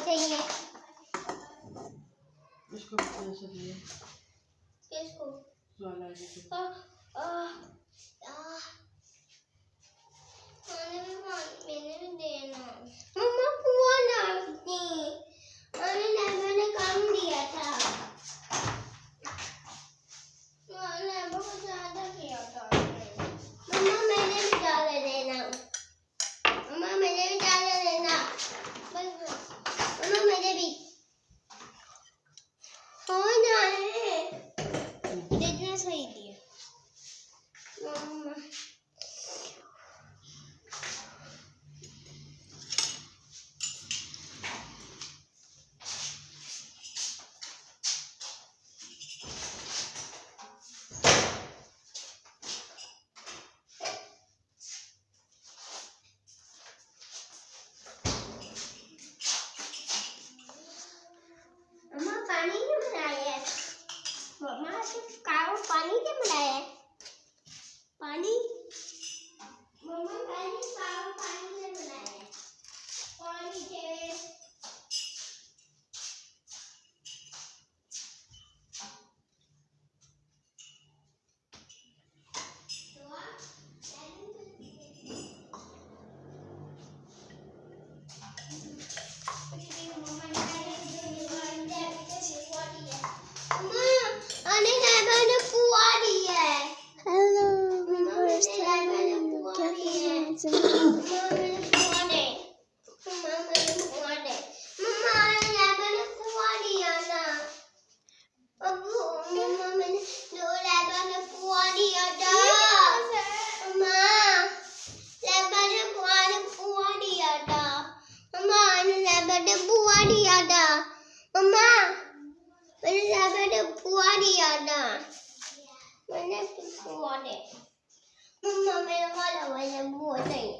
चाहिए। इसको कैसे दिए? किसको? वाला है मैंने भी देना। मम्मा कुआ डालती। मैंने कम दिया था। मैंने बहुत ज्यादा किया था। मम्मा मैंने भी डाल देना। मम्मा मैंने भी डाल देना। मम्मा मैंने भी। हो ना है। देखना सही दिया। मम्मा पानी नहीं बनाया। मम्मा सिर्फ कागज पानी से बनाया है। पानी मम्मा पानी कागज पानी से बनाया है। पानी से Mama, मैंने वाला बुआ चाहिए।